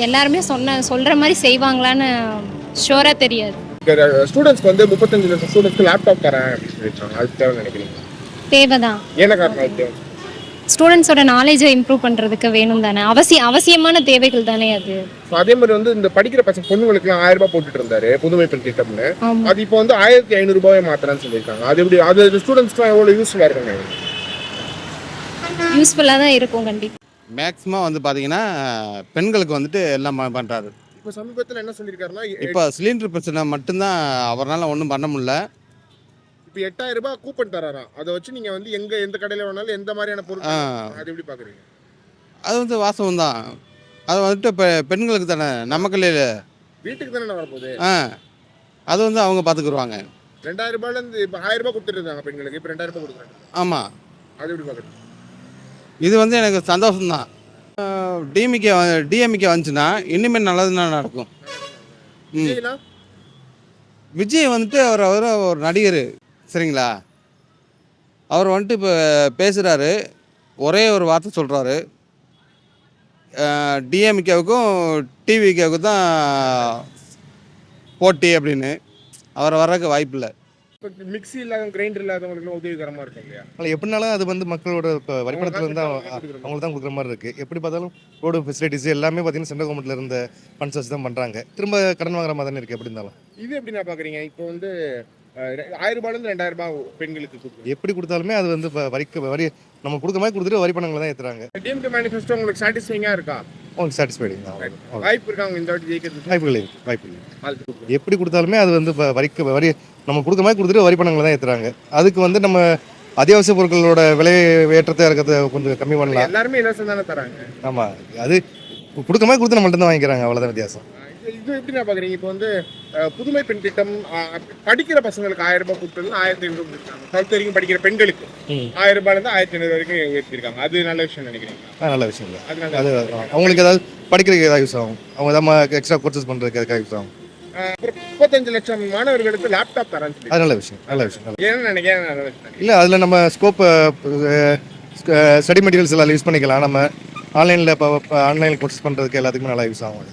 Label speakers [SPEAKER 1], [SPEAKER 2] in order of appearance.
[SPEAKER 1] எல்லாருமே சொல்ற மாதிரி செய்வாங்களான்னு ஷூரா தெரியாது.
[SPEAKER 2] ஸ்டூடண்ட்ஸ்க்கு வந்து 35 லட்சம் ஸ்டூடண்ட்ஸ்க்கு லேப்டாப் தரேன் அப்படின்னு சொல்லிருக்காங்க. அது தேவை நினைக்கிறீங்க?
[SPEAKER 1] தேவைதான்.
[SPEAKER 2] என்ன காரணம் அது தேவை?
[SPEAKER 1] ஸ்டூடெண்ட்ஸோட நாலேஜை இம்ப்ரூவ் பண்றதுக்கு வேணும் தானே. அவசியமான தேவைகள் தானே அது.
[SPEAKER 2] அதே மாதிரி வந்து இந்த படிக்கிற பசங்க பொண்ணுங்களுக்கு 1000 ரூபாய் போட்டுட்டு இருந்தாரு புதுமை பெண் திட்டம்னு.
[SPEAKER 1] ஆமா.
[SPEAKER 2] அது இப்போ வந்து 1500 ரூபாய் மாத்தறான்னு சொல்லிருக்காங்க. அது எப்படி அது ஸ்டூடண்ட்ஸ்க்கு எவ்வளவு யூஸ்ஃபுல்லா இருக்குங்க?
[SPEAKER 1] யூஸ்ஃபுல்லா தான் இருக்கும் கண்டிப்பா.
[SPEAKER 3] மேக்ஸிமம் வந்து பார்த்தீங்கன்னா பெண்களுக்கு வந்துட்டு எல்லாம் பண்ணுறாரு.
[SPEAKER 2] இப்போ சமீபத்தில் என்ன சொல்லியிருக்காருன்னா
[SPEAKER 3] இப்போ சிலிண்டர் பிரச்சனை மட்டும்தான் அவரால் ஒன்றும் பண்ண முடியல.
[SPEAKER 2] இப்போ 8000 ரூபாய் கூப்பன் தராராம். அதை வச்சு நீங்கள் வந்து எந்த கடையில் வேணாலும் எந்த மாதிரியான பொருள் அது எப்படி பார்க்குறீங்க? அது
[SPEAKER 3] வந்து வாசகம் தான். அது வந்துட்டு இப்போ பெண்களுக்கு தானே, நமக்கு இல்லை,
[SPEAKER 2] வீட்டுக்கு தானே வரப்போகுது.
[SPEAKER 3] அது வந்து அவங்க பார்த்துக்குருவாங்க.
[SPEAKER 2] 2000 ரூபாயிலேருந்து இப்போ 1000 ரூபாய் கொடுத்துட்டு இருந்தாங்க பெண்களுக்கு, இப்போ 2000 ரூபாய் கொடுக்குறாங்க.
[SPEAKER 3] ஆமாம்,
[SPEAKER 2] அது எப்படி பார்க்குறீங்க?
[SPEAKER 3] இது வந்து எனக்கு சந்தோஷம்தான். டிஎம்கே வந்துச்சுன்னா இனிமேல் நல்லதுன்னா நடக்கும். விஜய் வந்துட்டு அவர் ஒரு நடிகர், சரிங்களா? அவர் வந்துட்டு இப்போ பேசுகிறாரு, ஒரே ஒரு வார்த்தை சொல்கிறாரு, டிஎம்கேவுக்கும் டிவிகேவுக்கும் தான் போட்டி அப்படின்னு. அவர் வர்றதுக்கு வாய்ப்பு இல்லை.
[SPEAKER 2] மிக்ஸி இல்லாத கிரைண்டர் இல்லாதவங்களுக்கு உதவிகரமாக இருக்கும் இல்லையா?
[SPEAKER 4] ஆனால் எப்படினாலும் அது வந்து மக்களோட இப்போ வரிப்பணத்தில் இருந்து அவங்களுக்கு தான் கொடுக்குற மாதிரி இருக்குது. எப்படி பார்த்தாலும் ரோடு ஃபெசிலிட்டிஸ் எல்லாமே பார்த்தீங்கன்னா சென்ட்ரல் கவர்மெண்ட்டில் இருந்த ஃபண்ட்ஸ் வச்சு தான் பண்ணுறாங்க. திரும்ப கடன் வாங்குற மாதிரி தானே இருக்குது. எப்படி இருந்தாலும்
[SPEAKER 2] இது எப்படி நான் பார்க்குறீங்க? இப்போ வந்து 1000 ரூபாயிலேருந்து 2000 ரூபாய் பெண்களுக்கு கொடுக்குறது.
[SPEAKER 4] எப்படி கொடுத்தாலுமே அது வந்து வரி நம்ம கொடுக்குற மாதிரி கொடுத்துட்டு வரி பணங்களை தான் ஏற்றுறாங்க.
[SPEAKER 2] டிஎம்கே மேனிஃபெஸ்டோ உங்களுக்கு சாட்டிஸ்ஃபைங்காக இருக்கா?
[SPEAKER 4] உங்களுக்கு சாட்டிஸ்ஃபைடிங்
[SPEAKER 2] வாய்ப்பு இருக்காங்க இந்த வாட்டி ஜெயிக்கிறதுக்கு?
[SPEAKER 4] வாய்ப்பு இல்லை. எப்படி கொடுத்தாலுமே அது வந்து வரி நம்ம கொடுக்குற மாதிரி கொடுத்துட்டு வரி பணங்களை தான் ஏற்றுறாங்க. அதுக்கு வந்து நம்ம அத்தியாவசிய பொருட்களோட விலை ஏற்றத்தை இருக்கிறத கொஞ்சம் கம்மி பண்ணலாம்.
[SPEAKER 2] எல்லாருமே இலவசம் தானே தராங்க.
[SPEAKER 4] ஆமாம், அது கொடுக்குற மாதிரி கொடுத்து நம்மள்ட்ட தான் வாங்கிக்கிறாங்க, அவ்வளோதான் வித்தியாசம்.
[SPEAKER 2] இது எப்படி நான் பார்க்குறீங்க? இப்போ வந்து புதுமை பெண் திட்டம் படிக்கிற பசங்களுக்கு 1000 ரூபாய் கொடுத்தது 1500 கொடுத்துருக்காங்க. 12th வரைக்கும் படிக்கிற பெண்களுக்கு 1000 ரூபாயிலேருந்து 1500 வரைக்கும் உயர்த்திருக்காங்க. அது நல்ல விஷயம் நினைக்கிறீங்க?
[SPEAKER 4] நல்ல விஷயம் இல்லை. அது அவங்களுக்கு ஏதாவது படிக்கிறதுக்கு ஏதாவது யூஸ் ஆகும், அவங்க தான் எக்ஸ்ட்ரா கோர்சஸ் பண்ணுறதுக்கு எதுக்காக யூஸ் ஆகும்.
[SPEAKER 2] 35 லட்சம் மாணவர்களுக்கு லேப்டாப் தரேன்னு சொல்லி.
[SPEAKER 4] அது நல்ல விஷயம்.
[SPEAKER 2] என்ன நினைக்கிறேன்?
[SPEAKER 4] இல்லை, அதில் நம்ம ஸ்கோப் ஸ்டடி மெட்டீரியல்ஸ் எல்லாம் யூஸ் பண்ணிக்கலாம். நம்ம ஆன்லைனில் இப்போ ஆன்லைன் கோர்ஸ் பண்ணுறதுக்கு எல்லாத்துக்குமே நல்லா யூஸ் ஆகும்.